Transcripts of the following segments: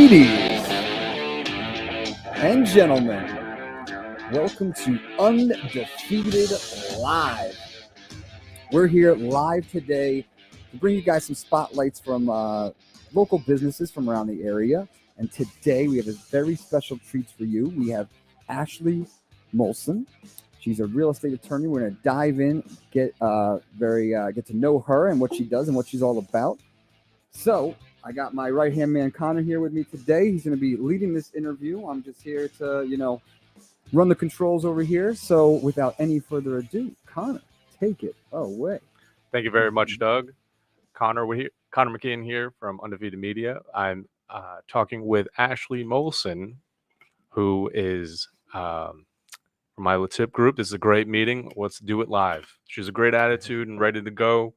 Ladies and gentlemen, welcome to Undefeated Live. We're here live today to bring you guys some spotlights from local businesses from around the area. And today we have a very special treat for you. We have Ashley Molson. She's a real estate attorney. We're going to dive in, get to know her and what she does and what she's all about. So I got my right-hand man, Connor, here with me today. He's going to be leading this interview. I'm just here to, run the controls over here. So without any further ado, Connor, take it away. Thank you very much, Doug. Connor McKeon here from Undefeated Media. I'm talking with Ashley Molson, who is from my Tip group. This is a great meeting. Let's do it live. She has a great attitude and ready to go.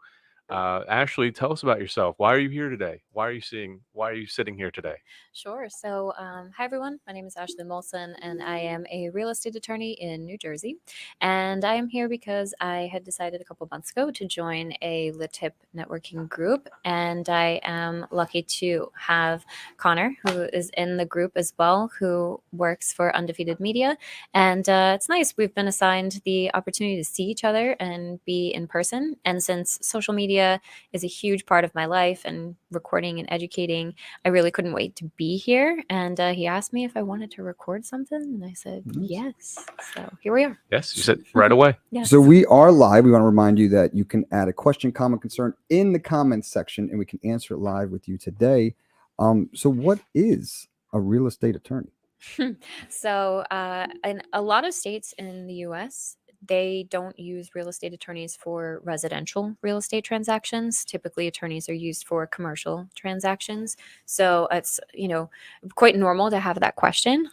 Ashley, tell us about yourself. Why are you here today? Why are you sitting here today? Sure. So, hi everyone. My name is Ashley Molson, and I am a real estate attorney in New Jersey. And I am here because I had decided a couple months ago to join a Tip networking group, and I am lucky to have Connor, who is in the group as well, who works for Undefeated Media. And it's nice. We've been assigned the opportunity to see each other and be in person. And since social media is a huge part of my life and recording and educating, I really couldn't wait to be here. And he asked me if I wanted to record something, and I said yes. So here we are. Yes, you said right away. Yes. So we are live. We want to remind you that you can add a question, comment, concern in the comments section, and we can answer it live with you today. So what is a real estate attorney? So in a lot of states in the U.S., they don't use real estate attorneys for residential real estate transactions. Typically, attorneys are used for commercial transactions. So it's, quite normal to have that question,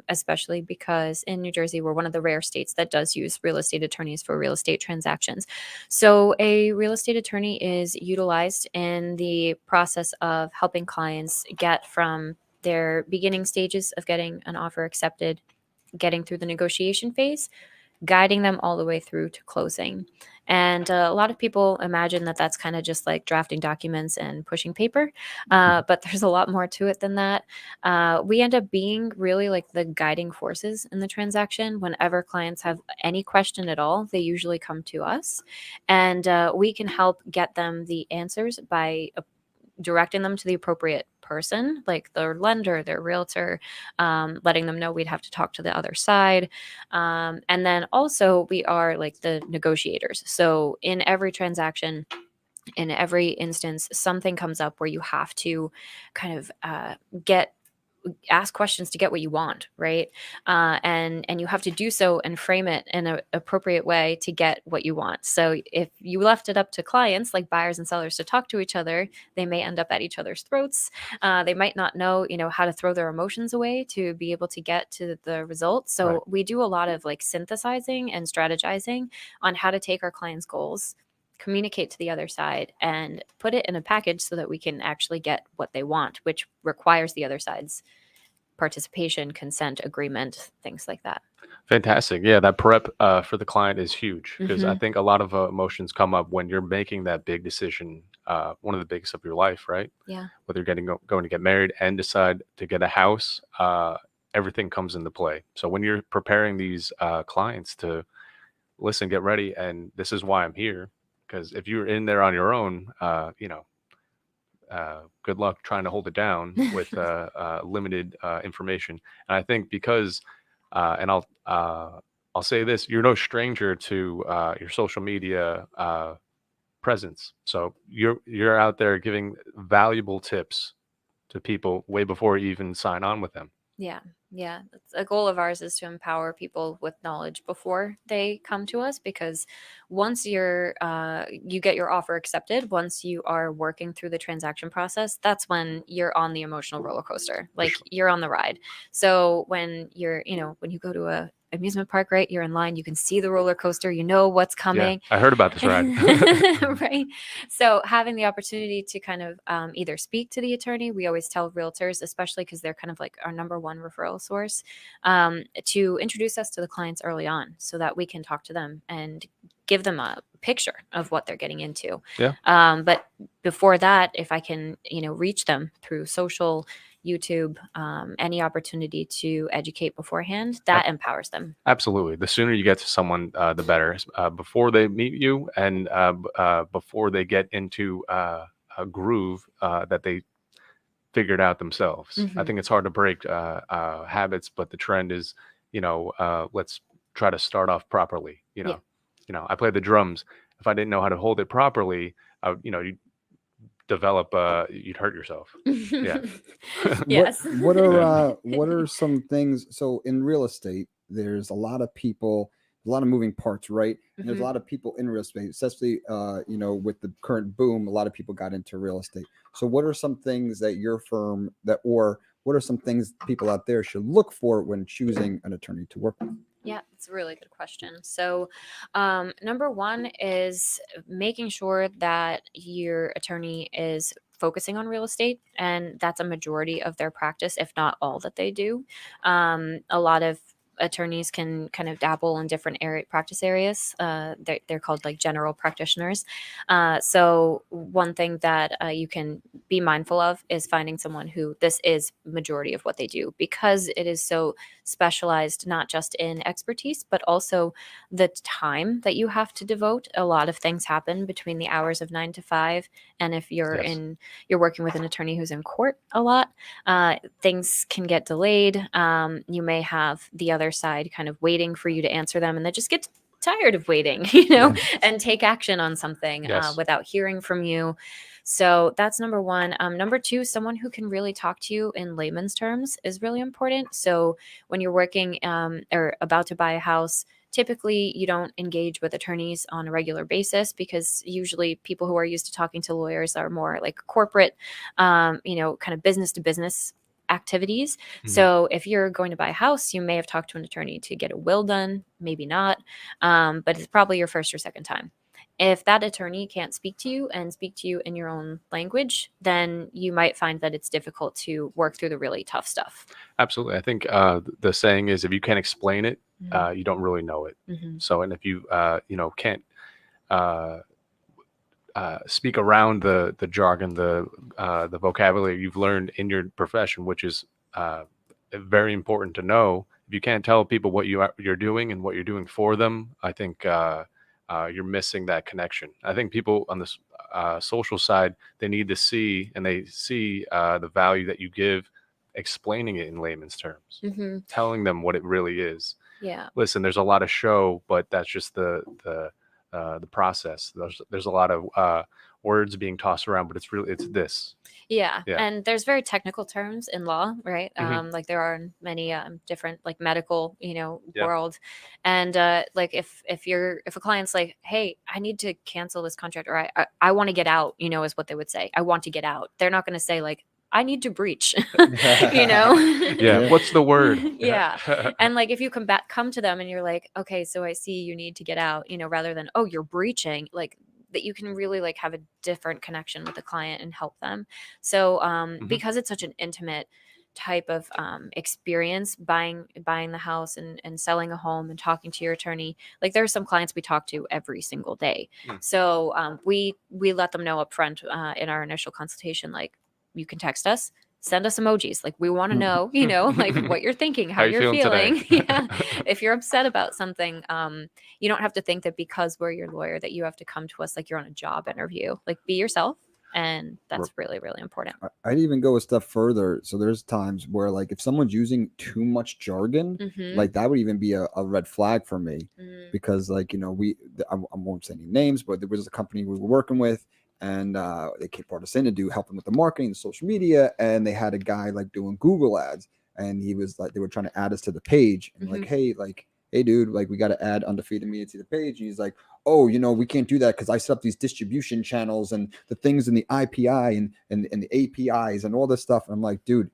especially because in New Jersey, we're one of the rare states that does use real estate attorneys for real estate transactions. So a real estate attorney is utilized in the process of helping clients get from their beginning stages of getting an offer accepted, getting through the negotiation phase, guiding them all the way through to closing. And a lot of people imagine that that's kind of just like drafting documents and pushing paper, but there's a lot more to it than that. We end up being really like the guiding forces in the transaction. Whenever clients have any question at all, they usually come to us, and we can help get them the answers by directing them to the appropriate person, like their lender, their realtor, letting them know we'd have to talk to the other side. And then also we are like the negotiators. So in every transaction, in every instance, something comes up where you have to kind of ask questions to get what you want, right? And you have to do so and frame it in an appropriate way to get what you want. So if you left it up to clients, like buyers and sellers, to talk to each other, they may end up at each other's throats. They might not know, how to throw their emotions away to be able to get to the result. So Right. we do a lot of like synthesizing and strategizing on how to take our clients' goals, communicate to the other side, and put it in a package so that we can actually get what they want, which requires the other side's participation, consent, agreement, things like that. Fantastic. Yeah, that prep for the client is huge because I think a lot of emotions come up when you're making that big decision, one of the biggest of your life, right? Yeah. Whether you're going to get married and decide to get a house, everything comes into play. So when you're preparing these clients to listen, get ready, and this is why I'm here, because if you're in there on your own, good luck trying to hold it down with limited information. And I think because, and I'll say this: you're no stranger to your social media presence. So you're out there giving valuable tips to people way before you even sign on with them. Yeah. A goal of ours is to empower people with knowledge before they come to us, because once you get your offer accepted, once you are working through the transaction process, that's when you're on the emotional roller coaster. Like you're on the ride. So when when you go to a amusement park, right? You're in line, you can see the roller coaster, you know what's coming. Yeah, I heard about this ride. Right. So having the opportunity to kind of either speak to the attorney, we always tell realtors, especially because they're kind of like our number one referral source, to introduce us to the clients early on so that we can talk to them and give them a picture of what they're getting into. Yeah. But before that, if I can, reach them through social, YouTube, any opportunity to educate beforehand, that empowers them. Absolutely. The sooner you get to someone, the better. Before they meet you, and before they get into a groove that they figured out themselves. I think it's hard to break habits, but the trend is, let's try to start off properly. Yeah. I play the drums. If I didn't know how to hold it properly, you'd develop, you'd hurt yourself. Yeah. Yes. What are some things? So in real estate, there's a lot of people, a lot of moving parts, right? And there's a lot of people in real estate, especially with the current boom. A lot of people got into real estate. So what are some things that your firm or what are some things people out there should look for when choosing an attorney to work with? Yeah, it's a really good question. So, number one is making sure that your attorney is focusing on real estate, and that's a majority of their practice, if not all that they do. A lot of attorneys can kind of dabble in different practice areas. They're called like general practitioners. So one thing that you can be mindful of is finding someone who this is majority of what they do, because it is so specialized, not just in expertise, but also the time that you have to devote. A lot of things happen between the hours of 9 to 5. And if you're Yes. you're working with an attorney who's in court a lot, things can get delayed. You may have the other side kind of waiting for you to answer them, and they just get tired of waiting, and take action on something Yes. without hearing from you. So that's number one. Number two, someone who can really talk to you in layman's terms is really important. So when you're working or about to buy a house, typically you don't engage with attorneys on a regular basis, because usually people who are used to talking to lawyers are more like corporate, kind of business to business activities. So if you're going to buy a house, you may have talked to an attorney to get a will done, maybe not, but it's probably your first or second time. If that attorney can't speak to you and speak to you in your own language, then you might find that it's difficult to work through the really tough stuff. Absolutely. I think the saying is, if you can't explain it, you don't really know it. So, and if you can't speak around the jargon, the vocabulary you've learned in your profession, which is very important to know. If you can't tell people what you're doing and what you're doing for them, I think you're missing that connection. I think people on this social side, they need to see, and they see the value that you give, explaining it in layman's terms, telling them what it really is. Yeah. Listen, there's a lot of show, but that's just the process. There's a lot of words being tossed around, but it's this. Yeah. Yeah. And there's very technical terms in law, right? Like there are in many different like medical, world. And like if a client's like, hey, I need to cancel this contract, or I want to get out, is what they would say. I want to get out. They're not going to say like, I need to breach, Yeah. What's the word? Yeah. And like, if you come to them and you're like, okay, so I see you need to get out, rather than, oh, you're breaching, like that, you can really like have a different connection with the client and help them. So because it's such an intimate type of experience, buying the house and selling a home and talking to your attorney, like there are some clients we talk to every single day. So we let them know up front in our initial consultation, like, you can text us, send us emojis. Like, we want to know, like what you're thinking, how you're feeling. Yeah. If you're upset about something, you don't have to think that because we're your lawyer that you have to come to us like you're on a job interview. Like, be yourself. And that's really, really important. I'd even go a step further. So there's times where, like, if someone's using too much jargon, like that would even be a red flag for me, because, like, I won't say any names, but there was a company we were working with, and they brought us in to help them with the marketing and social media, and they had a guy like doing Google ads, and he was like, they were trying to add us to the page, and like, hey dude, like, we got to add Undefeated Media to the page. And he's like, oh, we can't do that because I set up these distribution channels and the things in the IPI and the APIs and all this stuff. And I'm like, dude,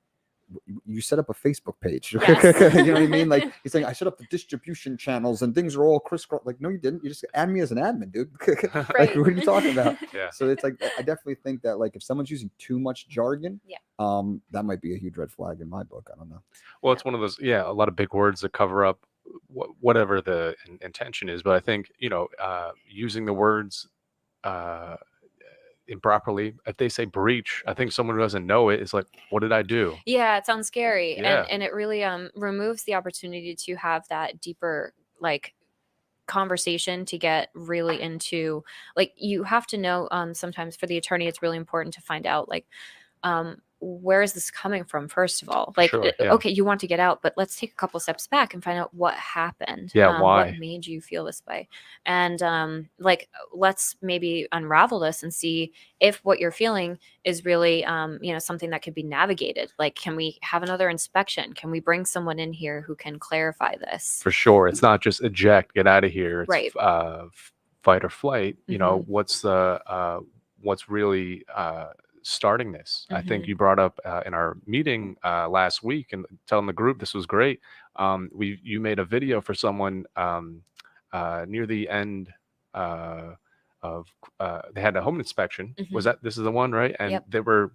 you set up a Facebook page. Yes. You know what I mean? Like, he's saying, I set up the distribution channels and things are all crisscross. Like, no, you didn't. You just add me as an admin, dude. Like, what are you talking about? Yeah. So it's like, I definitely think that, like, if someone's using too much jargon, that might be a huge red flag in my book. I don't know. Well, it's one of those, a lot of big words that cover up whatever the intention is. But I think, using the words improperly, if they say breach, I think someone who doesn't know it is like, what did I do? Yeah, it sounds scary. Yeah. And it really removes the opportunity to have that deeper like conversation to get really into, like, you have to know, sometimes for the attorney it's really important to find out, like, where is this coming from, first of all? For Like, sure, yeah. okay, you want to get out, but let's take a couple steps back and find out what happened. Yeah, What why? made you feel this way? And like, let's maybe unravel this and see if what you're feeling is really something that could be navigated. Like, can we have another inspection? Can we bring someone in here who can clarify this? For sure. It's not just eject, get out of here. It's Right. fight or flight. You know, Mhm. what's really starting this? I think Mhm. you brought up in our meeting last week and telling the group this was great. You made a video for someone near the end of they had a home inspection. Was Mhm. this is the one, right? And Yep. they were,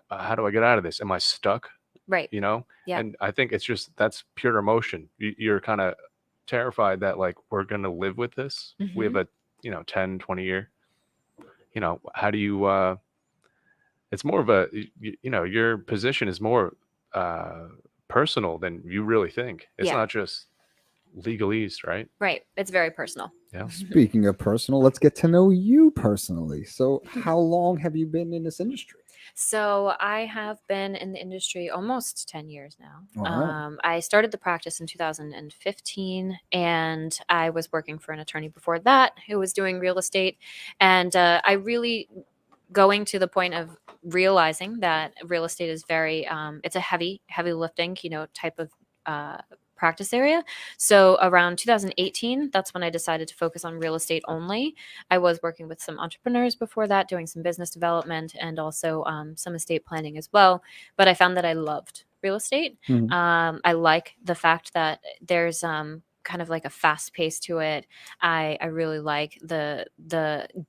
how do I get out of this? Am I stuck? Right. You know? Yeah. And I think it's just that's pure emotion. You're kind of terrified that like we're going to live with this. We have Mhm. a 10, 20 year, how do you it's more of a your position is more uh personal than you really think. It's Yeah. not just legalese, right? Right. It's very personal. Yeah. Speaking of personal, let's get to know you personally. So, how long have you been in this industry? So I have been in the industry almost 10 years now. All right. I started the practice in 2015, and I was working for an attorney before that who was doing real estate. And I really going to the point of realizing that real estate is very it's a heavy lifting type of uh, practice area. So around 2018, that's when I decided to focus on real estate only. I was working with some entrepreneurs before that, doing some business development and also some estate planning as well, but I found that I loved real estate. Mhm. I like the fact that there's kind of like a fast pace to it. I really like the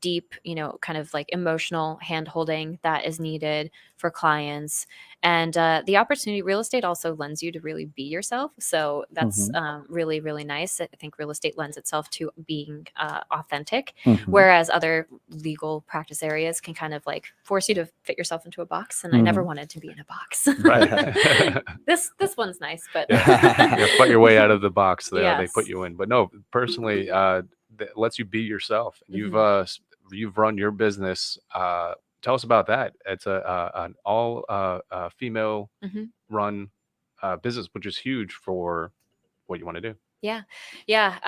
deep, kind of like emotional hand holding that is needed for clients. And the opportunity, real estate also lends you to really be yourself. So that's Mhm. really, really nice. I think real estate lends itself to being authentic, Mhm. whereas other legal practice areas can kind of like force you to fit yourself into a box. And I never Mhm. wanted to be in a box. Right. This one's nice, but Yeah, fight your way out of the box they put yes. you in. But no, personally, that lets you be yourself. Mhm. You've run your business. Tell us about that. It's an all female Mhm. run business, which is huge for what you want to do. Yeah, yeah.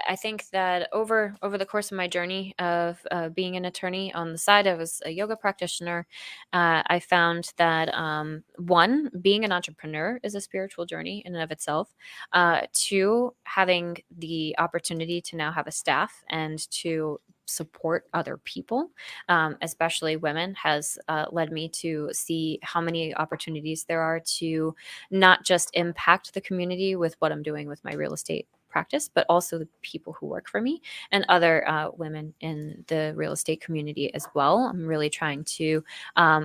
I think that over the course of my journey of being an attorney on the side, I was a yoga practitioner. I found that one, being an entrepreneur is a spiritual journey in and of itself. Two, having the opportunity to now have a staff and to support other people, especially women, has led me to see how many opportunities there are to not just impact the community with what I'm doing with my real estate practice, but also the people who work for me and other women in the real estate community as well. I'm really trying to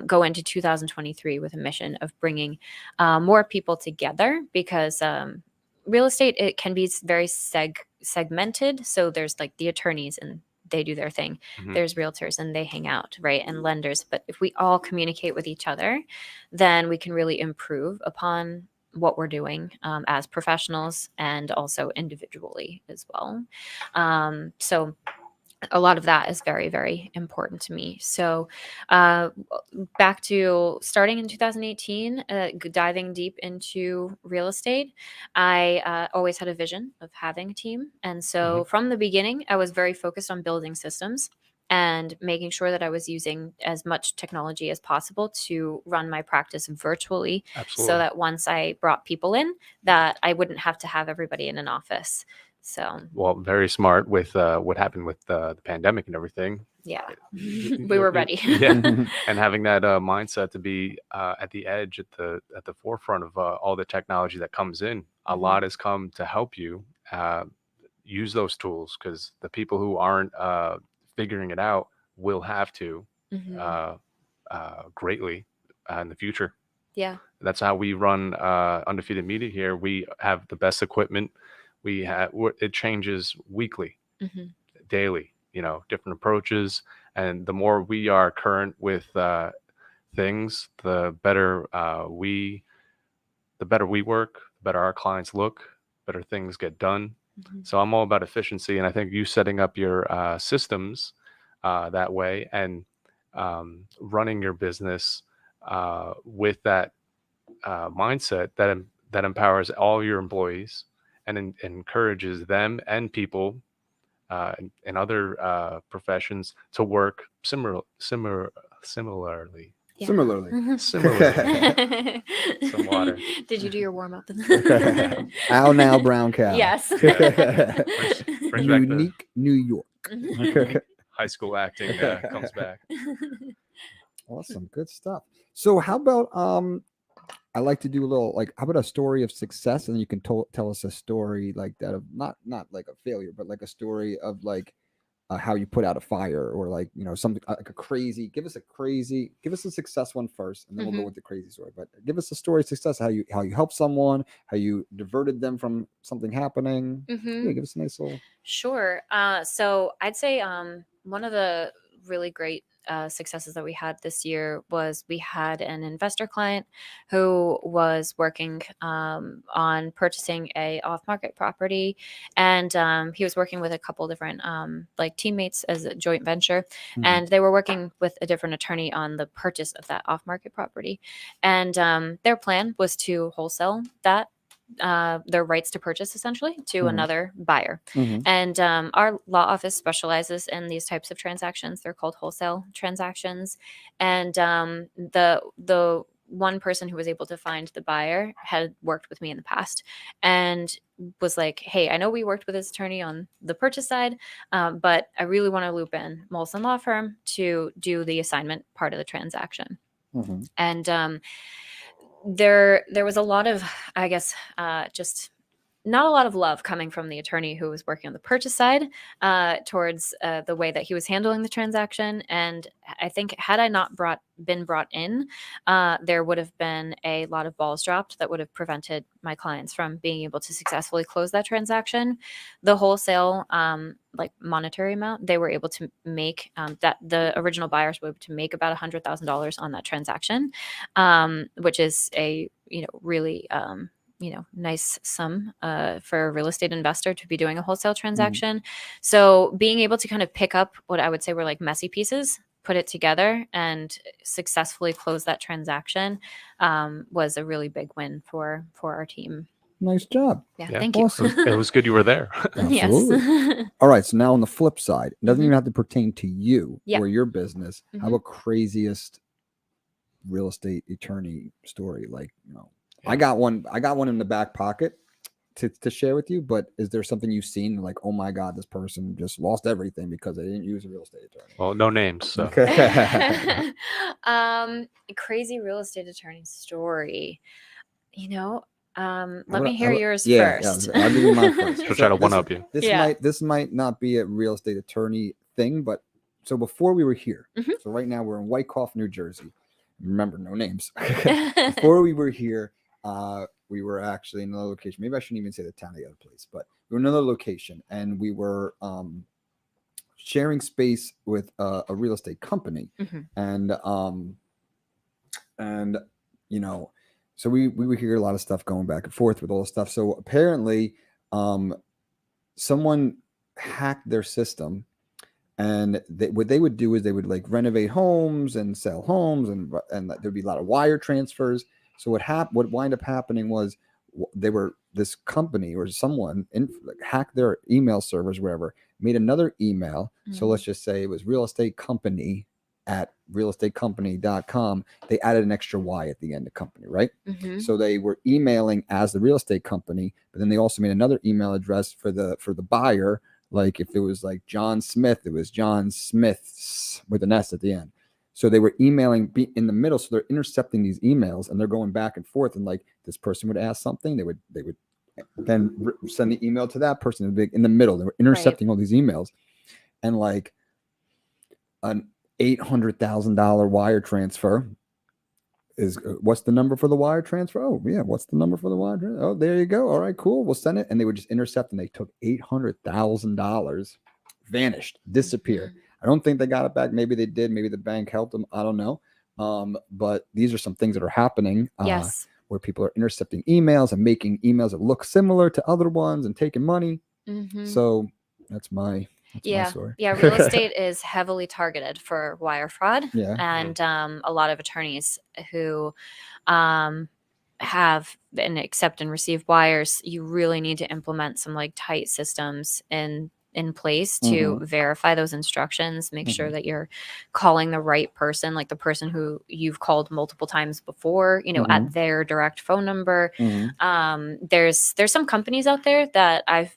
go into 2023 with a mission of bringing more people together because real estate, it can be very segmented. So there's like the attorneys and they do their thing. Mhm. There's realtors and they hang out, right? And lenders. But if we all communicate with each other, then we can really improve upon what we're doing as professionals and also individually as well. So a lot of that is very, very important to me. So, uh, back to starting in 2018, diving deep into real estate, I always had a vision of having a team. And so, Mhm. from the beginning, I was very focused on building systems and making sure that I was using as much technology as possible to run my practice virtually so Absolutely. that once I brought people in, that I wouldn't have to have everybody in an office. So, Well, very smart with what happened with the pandemic and everything. yeah, we You're, were ready. yeah, Mhm. and having that mindset to be at the edge, at the forefront of all the technology that comes in. A Mhm. lot has come to help you use those tools because the people who aren't figuring it out will have to Mhm. uh, greatly in the future. Yeah. That's how we run Undefeated Media here. We have the best equipment. It changes weekly, Mhm. daily. Different approaches. And the more we are current with things, the better we work, the better our clients look, better things get done. So I'm all about efficiency, and I think you setting up your systems that way and running your business with that mindset that empowers all your employees and encourages them and people in other professions to work similarly. Yeah. Similarly. Similarly. Some water. Did you do your warm up? Ow now, brown cow. Yes. Brings back the Unique New York. high school acting comes back. Awesome, good stuff. So how about I like to do a little like how about a story of success, and then you can tell us a story like that of not like a failure, but like a story of like how you put out a fire, or like something like a crazy. Give us a success one first, and then we'll go with the crazy story. But give us a story of success, how you helped someone, how you diverted them from something happening. Yeah, give us a nice little. Sure. So I'd say one of the really great successes that we had this year was we had an investor client who was working on purchasing a off-market property, and he was working with a couple different like teammates as a joint venture, and they were working with a different attorney on the purchase of that off-market property, and their plan was to wholesale that their rights to purchase essentially to another buyer. And our law office specializes in these types of transactions. They're called wholesale transactions. And the one person who was able to find the buyer had worked with me in the past and was like, hey, I know we worked with this attorney on the purchase side, but I really want to loop in Molson Law Firm to do the assignment part of the transaction. And there was a lot of, I guess, just not a lot of love coming from the attorney who was working on the purchase side towards the way that he was handling the transaction. And I think had I not been brought in, there would have been a lot of balls dropped that would have prevented my clients from being able to successfully close that transaction. The wholesale like monetary amount, they were able to make that the original buyers were able to make about $100,000 on that transaction, which is a really nice sum for a real estate investor to be doing a wholesale transaction. So being able to kind of pick up what I would say were like messy pieces, put it together, and successfully close that transaction was a really big win for our team. Nice job. Yeah, Yeah. thank you. Awesome. It was good you were there. Absolutely. Yes. All right. So now on the flip side, it doesn't even have to pertain to you Yeah. or your business. How about craziest real estate attorney story? Like, I got one in the back pocket to share with you, but is there something you've seen like, oh my God, this person just lost everything because they didn't use a real estate attorney? Well, no names. So. Crazy real estate attorney story. Let me hear yours first. Yeah, I'll give you mine first. She'll try to one up you. This might not be a real estate attorney thing, but so before we were here, so right now we're in Wyckoff, New Jersey. Remember, no names. Before we were here, we were actually in another location. Maybe I shouldn't even say the town of the other place, but we were in another location, and we were sharing space with a real estate company, and so we would hear a lot of stuff going back and forth with all this stuff. So apparently, someone hacked their system, and what they would do is they would like renovate homes and sell homes, and there'd be a lot of wire transfers. So what wind up happening was this company or someone hacked their email servers, wherever, made another email. So let's just say it was real estate company at realestatecompany.com. They added an extra Y at the end of company, right? So they were emailing as the real estate company, but then they also made another email address for the buyer. Like if it was like John Smith, it was John Smith's with an S at the end. So they were emailing in the middle. So they're intercepting these emails and they're going back and forth. And like this person would ask something, they would then send the email to that person in the middle. They were intercepting all these emails, and like an $800,000 wire transfer is what's the number for the wire transfer? Oh yeah, what's the number for the wire transfer? Oh, there you go. All right, cool. We'll send it. And they would just intercept, and they took $800,000, vanished, disappear. I don't think they got it back. Maybe they did. Maybe the bank helped them. I don't know. But these are some things that are happening. Yes. Where people are intercepting emails and making emails that look similar to other ones and taking money. Mm-hmm. So that's my story. Yeah, real estate is heavily targeted for wire fraud. Yeah. And a lot of attorneys who have and accept and receive wires, you really need to implement some like tight systems in place to verify those instructions, make sure that you're calling the right person, like the person who you've called multiple times before, at their direct phone number. There's some companies out there that I've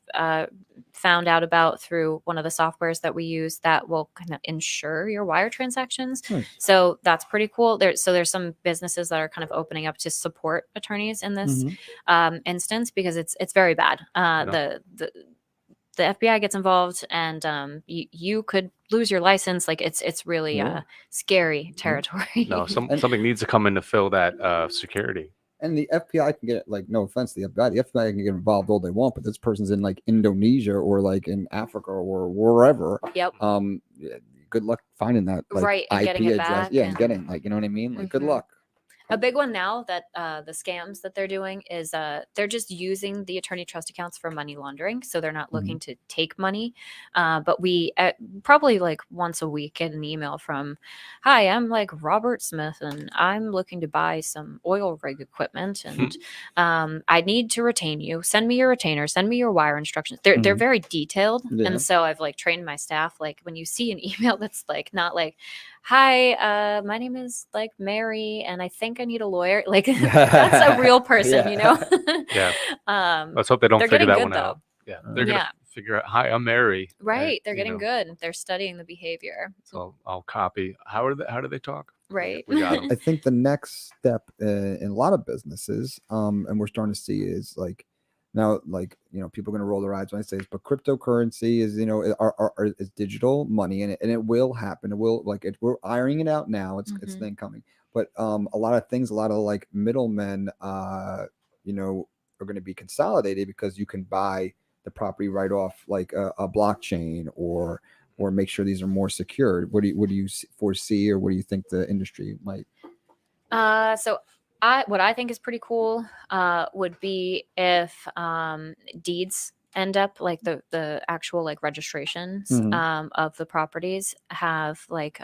found out about through one of the softwares that we use that will kind of ensure your wire transactions. Nice. So that's pretty cool. There's some businesses that are kind of opening up to support attorneys in this instance, because it's very bad. The FBI gets involved, and you could lose your license. Like it's really scary territory. No, something needs to come in to fill that security. And the FBI can get, like, no offense to the FBI can get involved all they want, but this person's in like Indonesia or like in Africa or wherever. Yep. Good luck finding that, like, right, and IP getting it address. back Yeah, and and getting, like, you know what I mean? Like, good luck. A big one now that the scams that they're doing is they're just using the attorney trust accounts for money laundering. So they're not looking to take money. But we probably like once a week get an email from, hi, I'm like Robert Smith and I'm looking to buy some oil rig equipment and I need to retain you. Send me your retainer. Send me your wire instructions. They're very detailed. Yeah. And so I've like trained my staff, like when you see an email that's like not like, hi, my name is like Mary and I think I need a lawyer. Like that's a real person, Yeah. Let's hope they don't figure that one out. Yeah. They're going to figure out, hi, I'm Mary. Right. They're getting good. They're studying the behavior. So I'll copy. How do they talk? Right. We got 'em. I think the next step in a lot of businesses, and we're starting to see, is like, now, like, people are going to roll their eyes when I say this, but cryptocurrency is, is digital money, and it will happen. It will, like, we're ironing it out now. It's then coming, but a lot of things, a lot of like middlemen, are going to be consolidated because you can buy the property right off like a blockchain or make sure these are more secured. What do you foresee, or what do you think the industry might? So what I think is pretty cool would be if deeds end up, like the actual like registrations of the properties have like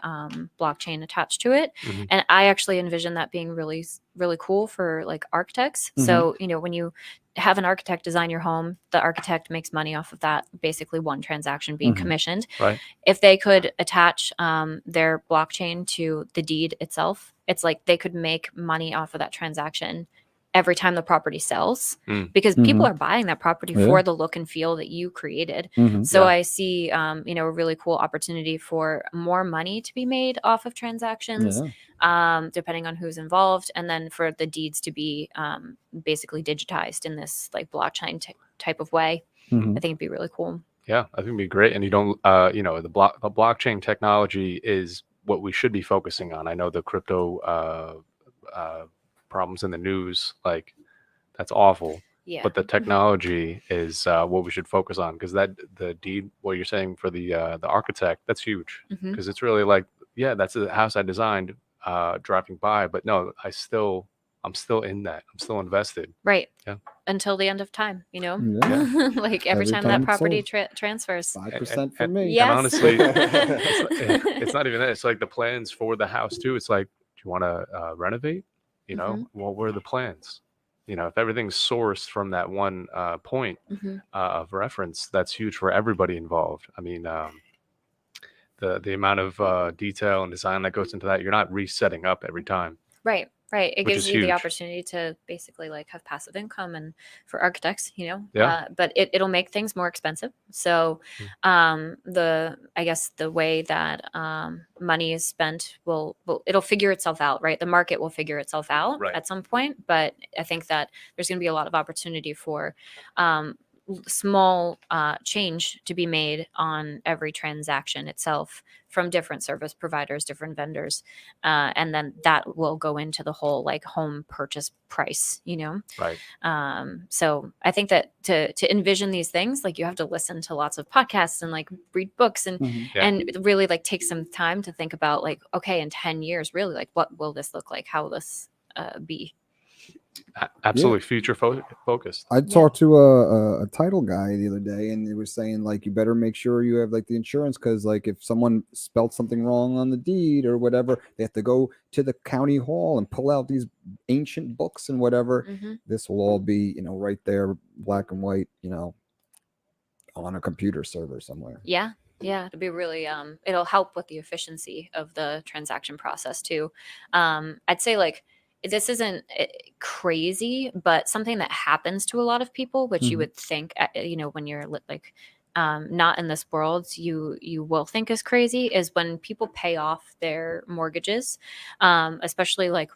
blockchain attached to it. And I actually envision that being really, really cool for like architects. So, when you have an architect design your home, the architect makes money off of that, basically one transaction being commissioned. Right. If they could attach their blockchain to the deed itself, it's like they could make money off of that transaction every time the property sells, because people are buying that property for the look and feel that you created. So I see, a really cool opportunity for more money to be made off of transactions, depending on who's involved. And then for the deeds to be basically digitized in this like blockchain type of way. I think it'd be really cool. Yeah, I think it'd be great. And you don't, the blockchain technology is what we should be focusing on. I know the crypto problems in the news, like that's awful. Yeah. But the technology is what we should focus on, because the deed, what you're saying for the architect, that's huge, because it's really like, yeah, that's the house I designed driving by, but no, I'm still in that. I'm still invested. Right. Yeah. Until the end of time, like every time time that it's property sold. transfers. 5% for me. Yes. And honestly, it's not even that. It's like the plans for the house too. It's like, do you want to renovate? Well, what are the plans? If everything's sourced from that one point of reference, that's huge for everybody involved. I mean, the amount of detail and design that goes into that, you're not resetting up every time. Right. It Which gives is you the huge. opportunity to basically like have passive income, and for architects, Yeah. but it'll make things more expensive. So I guess the way that money is spent it'll figure itself out, right? The market will figure itself out at some point. But I think that there's going to be a lot of opportunity for small change to be made on every transaction itself from different service providers, different vendors, and then that will go into the whole like home purchase price, you know. Right. So I think that to envision these things, like you have to listen to lots of podcasts and like read books and Yeah. and really like take some time to think about like, okay, in 10 years, really, like what will this look like? How will this be? Absolutely future focused. I talked to a title guy the other day, and he was saying like you better make sure you have like the insurance, because like if someone spelled something wrong on the deed or whatever, they have to go to the county hall and pull out these ancient books and whatever. Mhm. This will all be, you know, right there, black and white, you know, on a computer server somewhere. Yeah. Yeah. It'll be really, it'll help with the efficiency of the transaction process too. I'd say like, this isn't crazy, but something that happens to a lot of people, which you Mhm. would think, you know, when you're like, not in this world, you will think is crazy, is when people pay off their mortgages, especially like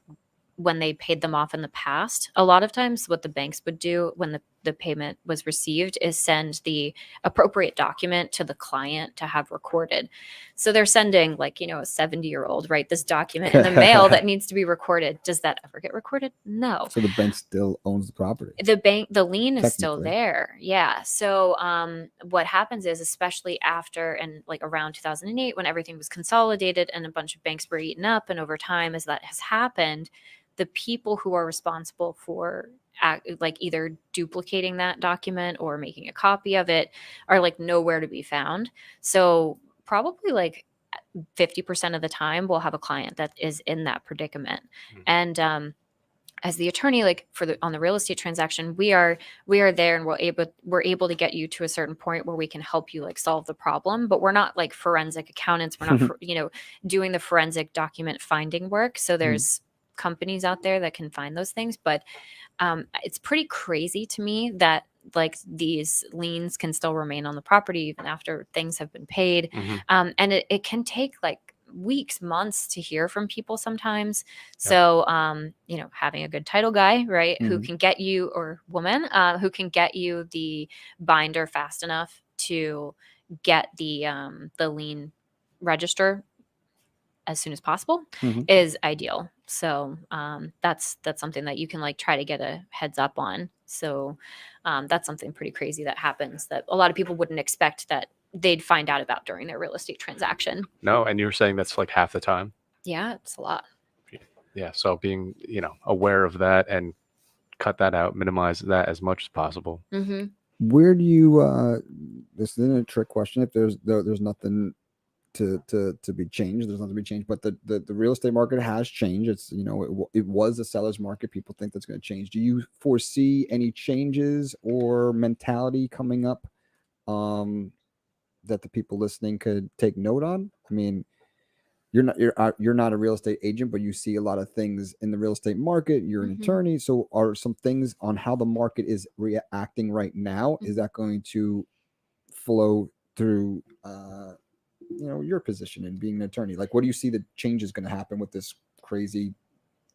when they paid them off in the past. A lot of times what the banks would do when the payment was received is send the appropriate document to the client to have recorded. So they're sending like, you know, a 70-year-old, right, this document in the mail that needs to be recorded. Does that ever get recorded? No. So the bank still owns the property. The lien is still Technically. there. Yeah. So what happens is, especially after and like around 2008, when everything was consolidated and a bunch of banks were eaten up, and over time as that has happened, the people who are responsible for like either duplicating that document or making a copy of it are like nowhere to be found. So probably like 50% of the time we'll have a client that is in that predicament. Mhm. And as the attorney, like on the real estate transaction, we are there, and we're able to get you to a certain point where we can help you like solve the problem. But we're not like forensic accountants. We're not you know, doing the forensic document finding work. So there's companies out there that can find those things, but it's pretty crazy to me that like these liens can still remain on the property even after things have been paid. Mhm. And it can take like weeks, months to hear from people sometimes. So, you know, having a good title guy, right, who Mhm. can get you, or woman, who can get you the binder fast enough to get the lien register as soon as possible Mhm. is ideal. So that's something that you can like try to get a heads up on. So that's something pretty crazy that happens that a lot of people wouldn't expect that they'd find out about during their real estate transaction. No, and you were saying that's like half the time. Yeah, it's a lot. Yeah. So being, you know, aware of that and cut that out, minimize that as much as possible. Mm-hmm. Where do you this isn't a trick question, if there's nothing to be changed, there's nothing to be changed, but the real estate market has changed. It's, you know, it was a seller's market. People think that's going to change. Do you foresee any changes or mentality coming up that the people listening could take note on? I mean, you're not a real estate agent, but you see a lot of things in the real estate market. You're an Mhm. attorney, so are some things on how the market is reacting right now, is that going to flow through you know, your position in being an attorney? Like, what do you see the changes going to happen with this crazy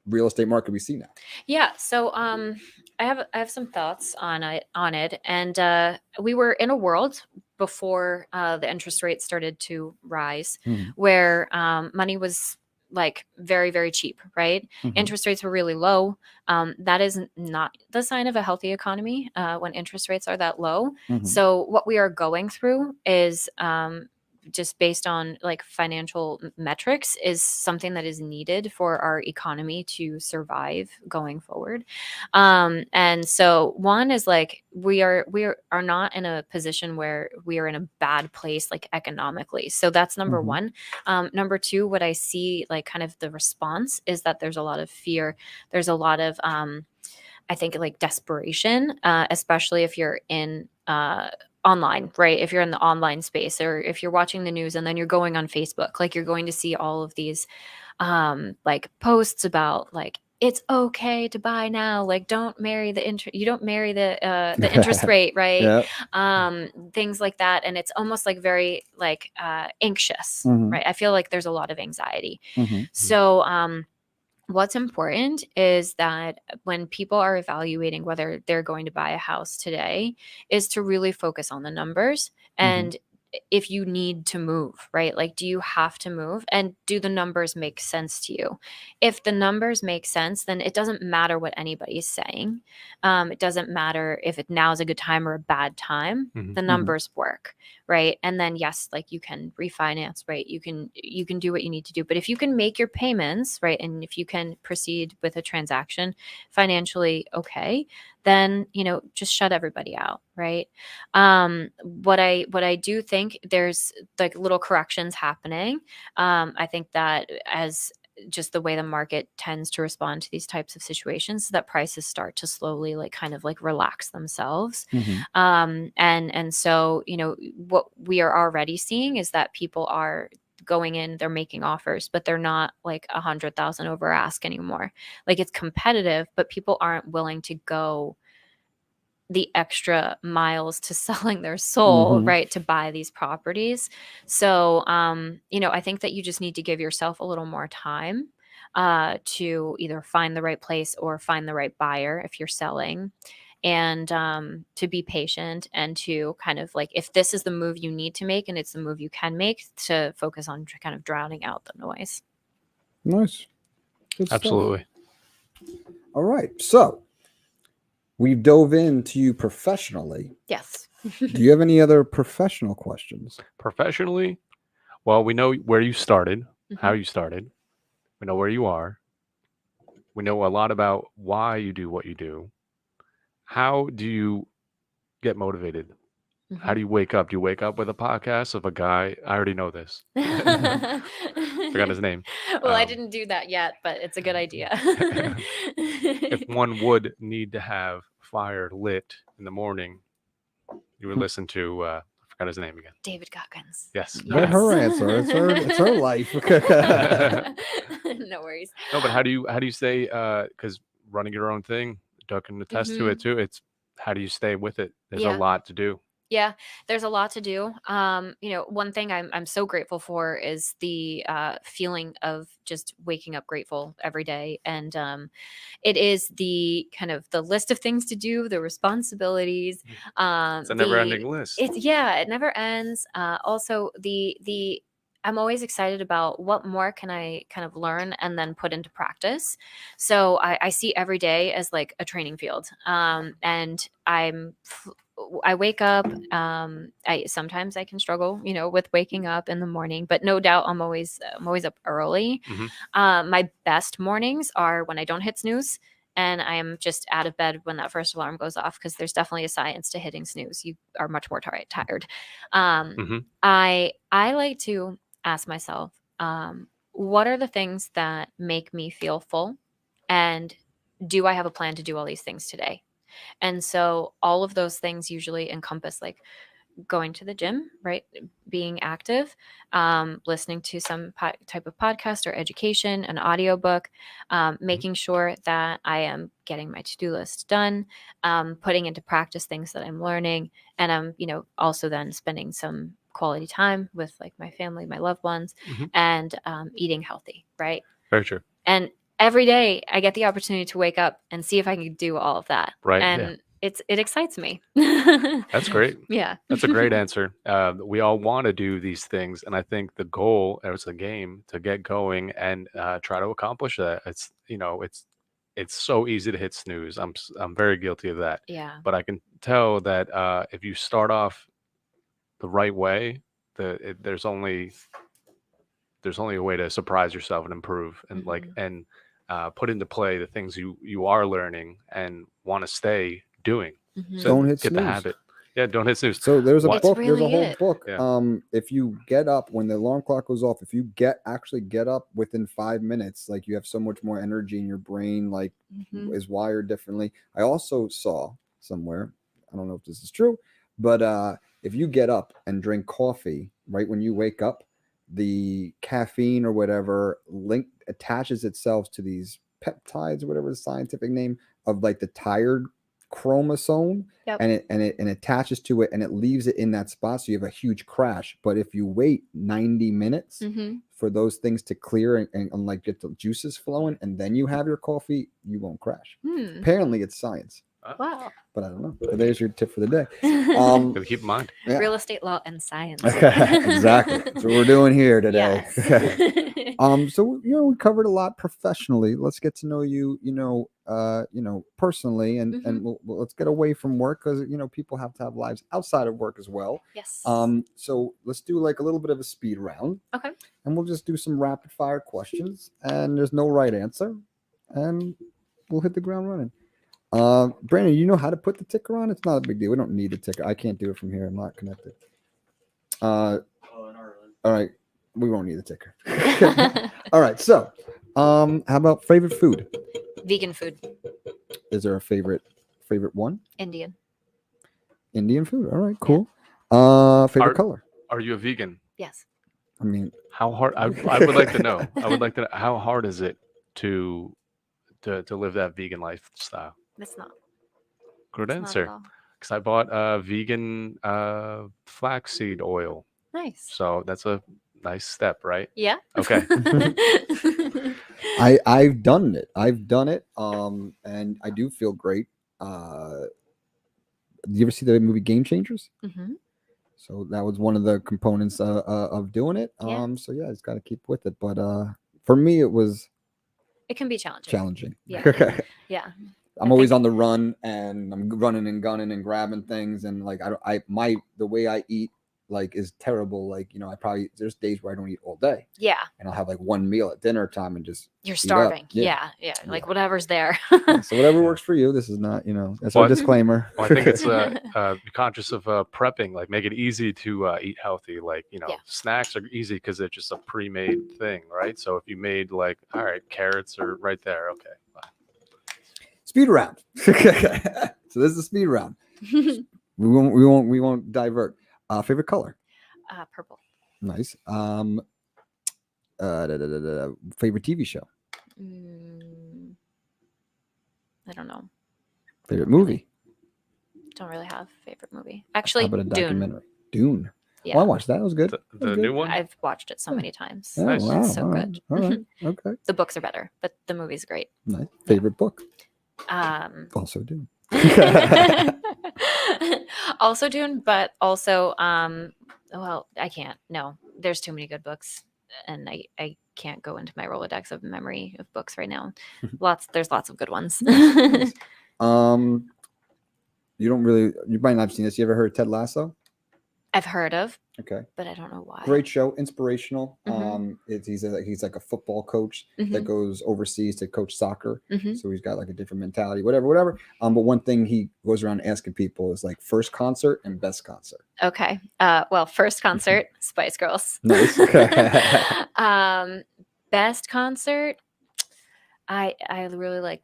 real estate market we see now? Yeah, so I have some thoughts on it, and we were in a world before the interest rates started to rise, Mhm. where money was like very, very cheap, right? Mhm. Interest rates were really low. That is not the sign of a healthy economy when interest rates are that low. Mhm. So what we are going through is just based on like financial metrics, is something that is needed for our economy to survive going forward. And so one is like we are not in a position where we are in a bad place like economically. So that's number Mhm. one. Number two, what I see like kind of the response is that there's a lot of fear. There's a lot of I think like desperation, especially if you're in online, right? If you're in the online space, or if you're watching the news and then you're going on Facebook, like you're going to see all of these like posts about like it's okay to buy now, like don't marry you don't marry the interest rate, right? Yeah. Things like that, and it's almost like very like anxious, Mhm. right? I feel like there's a lot of anxiety. Mhm. So what's important is that when people are evaluating whether they're going to buy a house today, is to really focus on the numbers. And if you need to move, right? Like, do you have to move? And do the numbers make sense to you? If the numbers make sense, then it doesn't matter what anybody's saying. It doesn't matter if it now is a good time or a bad time. The numbers work, right? And then yes, like you can refinance, right? You can do what you need to do. But if you can make your payments, right, and if you can proceed with a transaction financially okay, then just shut everybody out, right? What I do think, there's like little corrections happening. I think that as just the way the market tends to respond to these types of situations, that prices start to slowly like kind of like relax themselves. And so what we are already seeing is that people are going in, they're making offers, but they're not like 100,000 over ask anymore. Like, it's competitive, but people aren't willing to go the extra miles to selling their soul, right, to buy these properties. So, I think that you just need to give yourself a little more time to either find the right place or find the right buyer if you're selling, and to be patient, and to kind of like, if this is the move you need to make and it's the move you can make, to focus on kind of drowning out the noise. Nice. Good stuff. Absolutely. All right. So we've dove into you professionally. Yes. Do you have any other professional questions? Professionally, well, we know where you started, how you started. We know where you are. We know a lot about why you do what you do. How do you get motivated? How do you wake up? Do you wake up with a podcast of a guy? I already know this. Forgot his name. Well, I didn't do that yet, but it's a good idea. If one would need to have fire lit in the morning, you would listen to, I forgot his name again. David Goggins. Yes. Let her answer. It's her life. No worries. No, but how do you stay, because running your own thing, Doug can attest to it too. It's how do you stay with it? There's a lot to do. Yeah, there's a lot to do. One thing I'm so grateful for is the feeling of just waking up grateful every day, and it is the kind of the list of things to do, the responsibilities. It's a never-ending list. It never ends. Also, the I'm always excited about what more can I kind of learn and then put into practice. So I see every day as like a training field, and I wake up. I sometimes I can struggle, with waking up in the morning, but no doubt I'm always up early. My best mornings are when I don't hit snooze, and I am just out of bed when that first alarm goes off, because there's definitely a science to hitting snooze. You are much more tired. I like to ask myself, what are the things that make me feel full, and do I have a plan to do all these things today? And so all of those things usually encompass like going to the gym, right? Being active, listening to some type of podcast or education, an audiobook, making sure that I am getting my to-do list done, putting into practice things that I'm learning. And I'm, also then spending some quality time with like my family, my loved ones, and eating healthy, right? Very true. And every day I get the opportunity to wake up and see if I can do all of that. Right. And it excites me. That's great. Yeah. That's a great answer. We all want to do these things. And I think the goal is a game to get going and try to accomplish that. It's so easy to hit snooze. I'm very guilty of that. Yeah. But I can tell that if you start off the right way, there's only a way to surprise yourself and improve and put into play the things you are learning and want to stay doing. So Don't hit get the snooze. habit. Yeah, don't hit snooze. So there's a That's book. really There's a whole it. book. Yeah. If you get up when the alarm clock goes off, if you actually get up within 5 minutes, like you have so much more energy in your brain, like is wired differently. I also saw somewhere, I don't know if this is true, but if you get up and drink coffee right when you wake up, the caffeine or whatever attaches itself to these peptides or whatever the scientific name of like the tired chromosome. Yep. and it attaches to it and it leaves it in that spot, so you have a huge crash. But if you wait 90 minutes for those things to clear and like get the juices flowing, and then you have your coffee, you won't crash. Apparently, it's science, Wow. but I don't know. So there's your tip for the day. Gotta keep in mind. Yeah. Real estate law and science. Exactly. That's what we're doing here today. Yes. So we covered a lot professionally. Let's get to know you, personally, and let's get away from work, because people have to have lives outside of work as well. Yes. So let's do like a little bit of a speed round. Okay. And we'll just do some rapid fire questions, and there's no right answer, and we'll hit the ground running. Brandon, you know how to put the ticker on? It's not a big deal. We don't need the ticker. I can't do it from here. I'm not connected. All right. We won't need the ticker. All right. So, how about favorite food? Vegan food. Is there a favorite one? Indian. Indian food. All right. Cool. Favorite color? Are you a vegan? Yes. I mean, How hard? I would like to know. I would like to know, how hard is it to live that vegan lifestyle? It's not. Good It's not at answer. all. Because I bought vegan flaxseed oil, Nice. so that's a nice step, right? Yeah. Okay. I've done it. And I do feel great. Did you ever see the movie Game Changers? Mm-hmm. So that was one of the components of doing it. Yeah. So yeah, it's got to keep with it. But for me, it was It can be challenging. challenging. Yeah. Yeah. I'm always on the run, and I'm running and gunning and grabbing things, and like the way I eat like is terrible. Like there's days where I don't eat all day, Yeah. and I'll have like one meal at dinner time and just You're eat up. starving. Yeah. Yeah. Like whatever's there. Yeah, so whatever works for you. This is not that's our Well, disclaimer. Well, I think it's be conscious of prepping, like make it easy to eat healthy. Like Yeah. snacks are easy because they're just a pre-made thing, right? So if you made like, all right, carrots are right there, okay. Fine. Speed round. So this is a speed round. We won't divert. Favorite color? Purple. Nice. Favorite TV show? I don't know. Favorite movie? Don't really have a favorite movie. How Actually, about a Dune. documentary? Dune. Yeah. Oh, I watched that. It was good. The new one? I've watched it so many times. Oh, Nice. wow. It's so all right, good. All right. Okay. The books are better, but the movie's great. Nice. Favorite book? Also Also Dune. Dune, but also well, I can't. No, there's too many good books, and I can't go into my Rolodex of memory of books right now. There's lots of good ones. Nice. You might not have seen this. You ever heard of Ted Lasso? I've heard of, Okay. but I don't know why. Great show, inspirational. Mhm. He's like a football coach that Mhm. goes overseas to coach soccer. Mhm. So he's got like a different mentality, whatever. But one thing he goes around asking people is like first concert and best concert. Okay. Well, first concert, Spice Girls. Nice. Best concert, I really like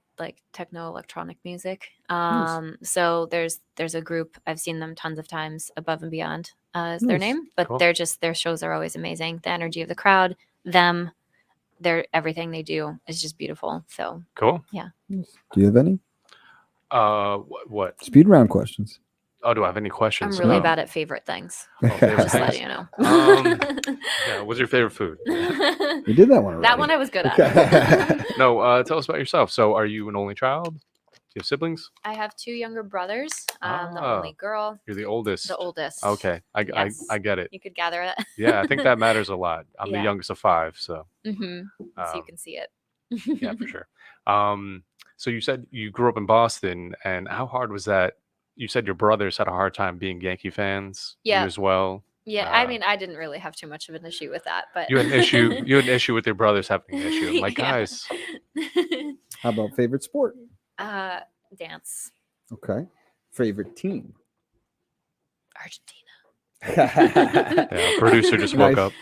techno electronic music. Nice. So there's a group, I've seen them tons of times, Above and Beyond is their Nice. name, but Cool. their shows are always amazing. The energy of the crowd, everything they do is just beautiful. So Cool. Nice. Do you have any What? speed round questions? Oh, do I have any I'm questions? really No. bad at favorite things. Oh, favorite Just things. letting you know. Yeah. What's your favorite food? We did that one already. That one I was good at. Okay. No. Tell us about yourself. So, are you an only child? Do you have siblings? I have 2 younger brothers. The Ah. only girl, You're the oldest. the oldest. Okay. I Yes. get it. You could gather it. Yeah, I think that matters a lot. I'm the Yeah. youngest of 5, so So you um, can see it. yeah, for sure. So you said you grew up in Boston, and how hard was that? You said your brothers had a hard time being Yankee fans. You Yeah. as well. Yeah, I Uh, mean, I didn't really have too much of an issue with that, but You had an issue. You had an issue with your brothers having an issue. I'm like, Yeah. guys, How about favorite sport? Dance, Okay. Favorite team? Argentina. yeah, producer just woke Nice.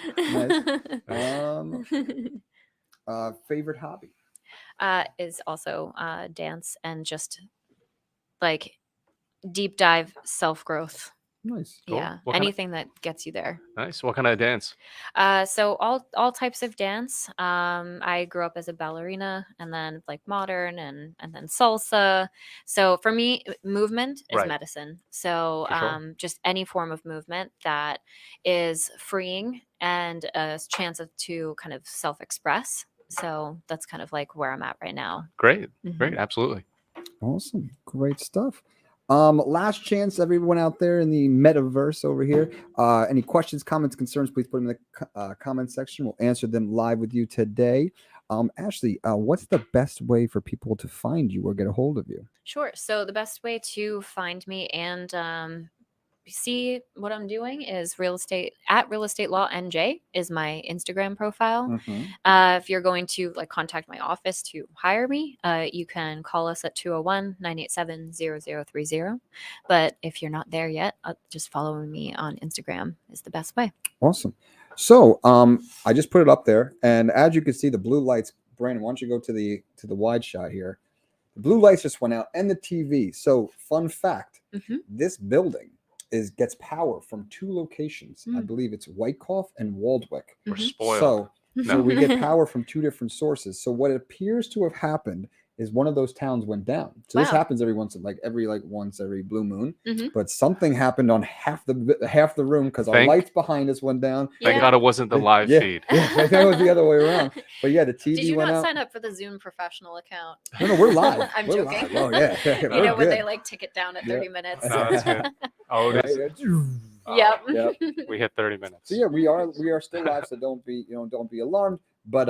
up. Favorite hobby? Is also dance and just like deep dive self growth. Nice. Cool. Yeah, What kind of- anything that gets you there. Nice. What kind of dance? So all types of dance. I grew up as a ballerina, and then like modern, and then salsa. So for me, movement is Right. medicine. So For sure. just any form of movement that is freeing and a chance to kind of self-express. So that's kind of like where I'm at right now. Great. Mhm. Great. Absolutely. Awesome. Great stuff. Last chance, everyone out there in the metaverse over here. Any questions, comments, concerns, please put them in the comment section. We'll answer them live with you today. Ashley, what's the best way for people to find you or get a hold of you? Sure. So the best way to find me and see what I'm doing is real estate law NJ is my Instagram profile. Mm-hmm. If you're going to like contact my office to hire me, you can call us at 201-987-0030. But if you're not there yet, just following me on Instagram is the best way. Awesome. So I just put it up there, and as you can see, the blue lights. Brandon, why don't you go to the wide shot here? The blue lights just went out, and the TV. So, fun fact: this building gets power from 2 locations. I believe it's Wyckoff and Waldwick. We're spoiled. So No. we get power from 2 different sources. So what appears to have happened is one of those towns went down. So this Wow. happens every once every blue moon. Mhm. But something happened on half the room because our Thank- lights behind us went down. Thank Yeah. God it wasn't the live Yeah, feed. yeah, I think it was the other way around. But yeah, the TV Did you went not out. sign up for the Zoom professional account? No, we're live. I'm We're joking. live. Oh yeah, You we're know when good. they like tick it down at Yeah. 30 minutes. No, that's good. Oh, it is. Right? Yep. Yep. We hit 30 minutes. So yeah, we are still live, so don't be alarmed. But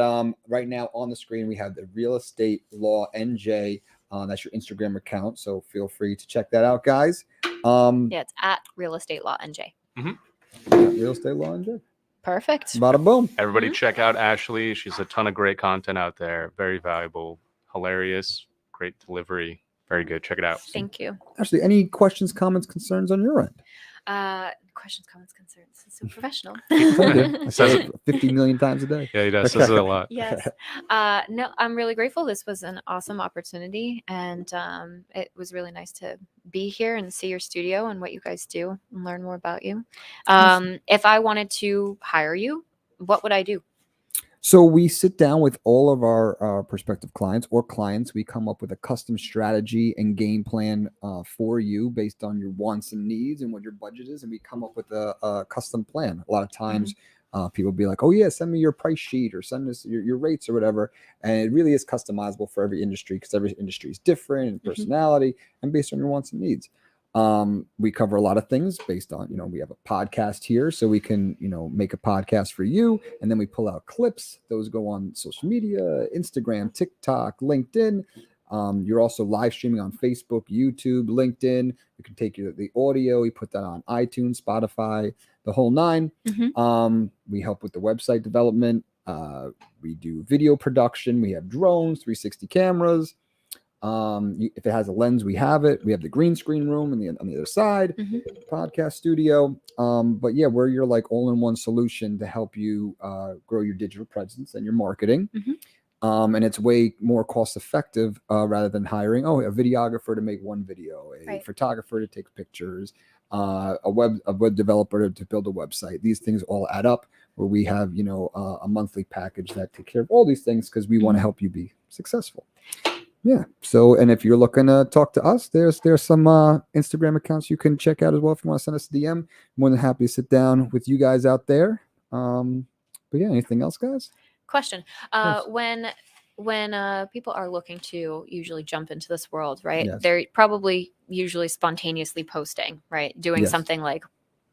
right now on the screen we have the Real Estate Law NJ. That's your Instagram account, so feel free to check that out, guys. Yeah, it's at Real Estate Law NJ. Real Estate Law NJ. Perfect. Bada boom. Everybody check out Ashley. She's a ton of great content out there. Very valuable, hilarious, great delivery. Very good. Check it out. Thank you. Ashley, any questions, comments, concerns on your end? Questions, comments, concerns. It's so professional. I says it 50 million times a day. Yeah, he does. Says it a lot. Yes. No, I'm really grateful. This was an awesome opportunity, and it was really nice to be here and see your studio and what you guys do and learn more about you. If I wanted to hire you, what would I do? So we sit down with all of our prospective clients or clients. We come up with a custom strategy and game plan for you based on your wants and needs and what your budget is, and we come up with a custom plan. A lot of times people be like, oh yeah, send me your price sheet or send us your rates or whatever. And it really is customizable for every industry because every industry is different in personality and based on your wants and needs. We cover a lot of things based on, we have a podcast here, so we can, make a podcast for you. And then we pull out clips. Those go on social media, Instagram, TikTok, LinkedIn. You're also live streaming on Facebook, YouTube, LinkedIn. We can take the audio. We put that on iTunes, Spotify, the whole 9. We help with the website development. We do video production. We have drones, 360 cameras. If it has a lens, we have it. We have the green screen room on the other side, podcast studio. But yeah, we're your like all-in-one solution to help you grow your digital presence and your marketing. And it's way more cost effective rather than hiring a videographer to make one video, a photographer to take pictures, a web developer to build a website. These things all add up where we have, a monthly package that take care of all these things because we want to help you be successful. Yeah. So, and if you're looking to talk to us, there's some Instagram accounts you can check out as well. If you want to send us a DM, more than happy to sit down with you guys out there. But yeah, anything else, guys? Question. When people are looking to usually jump into this world, right? Yes. They're probably usually spontaneously posting, right? Doing Yes. something like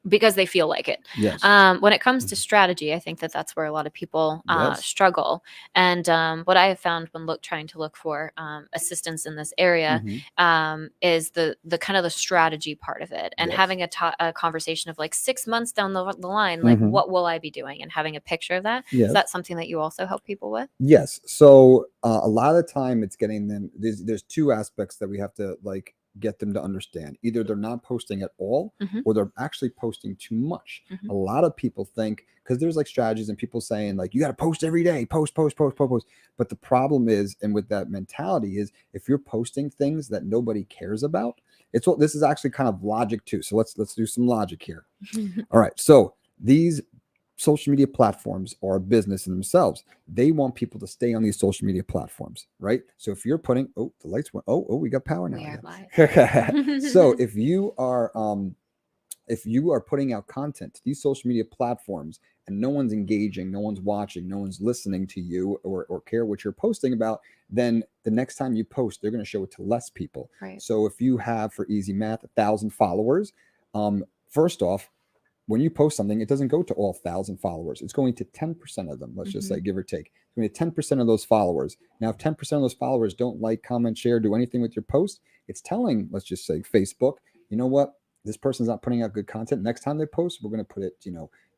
because they feel like it. Yes. When it comes to strategy, I think that's where a lot of people Yes. struggle. And what I have found when trying to look for assistance in this area is the kind of the strategy part of it, and Yes. having a conversation of like 6 months down the line, like what will I be doing, and having a picture of that. Yes. Is that something that you also help people with? Yes. So a lot of the time it's getting them, there's 2 aspects that we have to like get them to understand. Either they're not posting at all or they're actually posting too much. A lot of people think, because there's like strategies and people saying like, you got to post every day, post. But the problem is, and with that mentality is, if you're posting things that nobody cares about, This is actually kind of logic too. So let's do some logic here. All right. So these social media platforms are a business in themselves. They want people to stay on these social media platforms, right? So if you're putting, the lights went, we got power now. We are live. So if you are putting out content to these social media platforms and no one's engaging, no one's watching, no one's listening to you or care what you're posting about, then the next time you post, they're going to show it to less people. Right. So if you have, for easy math, 1,000 followers, first off, when you post something, it doesn't go to all 1,000 followers. It's going to 10% of them. Let's just say, give or take. It's going to 10% of those followers. Now, if 10% of those followers don't like, comment, share, do anything with your post, it's telling, let's just say, Facebook, you know what? This person's not putting out good content. Next time they post, we're going to put it,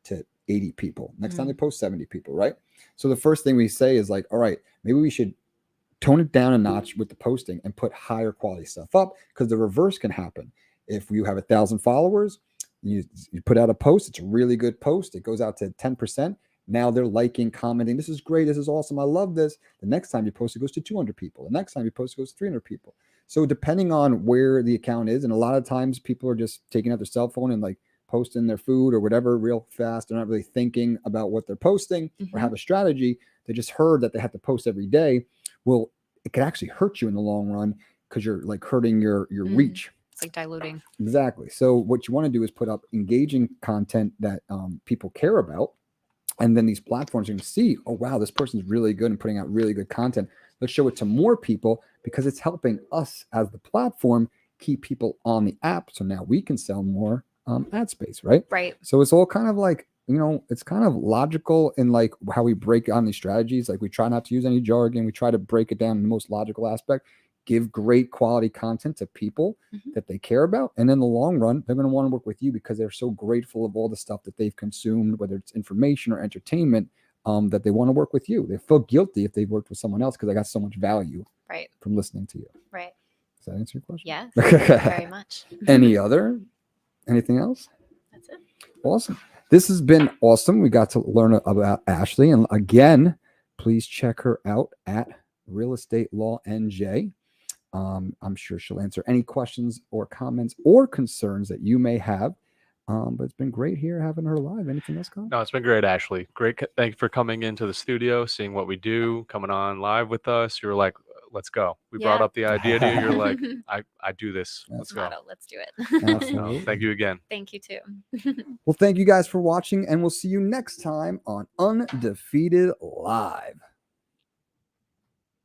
to 80 people. Next time they post, 70 people, right? So the first thing we say is like, all right, maybe we should tone it down a notch with the posting and put higher quality stuff up, because the reverse can happen. If you have 1,000 followers, you put out a post, it's a really good post, it goes out to 10%. Now they're liking, commenting, this is great, this is awesome, I love this. The next time you post, it goes to 200 people. The next time you post, it goes to 300 people. So depending on where the account is, and a lot of times people are just taking out their cell phone and like posting their food or whatever real fast. They're not really thinking about what they're posting or have a strategy. They just heard that they have to post every day. Well, it could actually hurt you in the long run, because you're like hurting your reach. It's like diluting. Exactly. So what you want to do is put up engaging content that people care about. And then these platforms are going to see, oh, wow, this person's really good and putting out really good content. Let's show it to more people, because it's helping us as the platform keep people on the app. So now we can sell more ad space, right? Right. So it's all kind of like, it's kind of logical in like how we break down these strategies. Like we try not to use any jargon. We try to break it down in the most logical aspect. Give great quality content to people that they care about. And in the long run, they're going to want to work with you, because they're so grateful of all the stuff that they've consumed, whether it's information or entertainment, that they want to work with you. They feel guilty if they've worked with someone else, because they got so much value from listening to you. Right. Does that answer your question? Yes, very much. Anything else? That's it. Awesome. This has been awesome. We got to learn about Ashley. And again, please check her out at Real Estate Law NJ. I'm sure she'll answer any questions or comments or concerns that you may have. But it's been great here having her live. Anything else, Colin? No, it's been great, Ashley. Great. Thank you for coming into the studio, seeing what we do, coming on live with us. You were like, let's go. We brought up the idea to you. You're like, I do this. Let's go. Let's do it. No, thank you again. Thank you too. Well, thank you guys for watching, and we'll see you next time on Undefeated Live.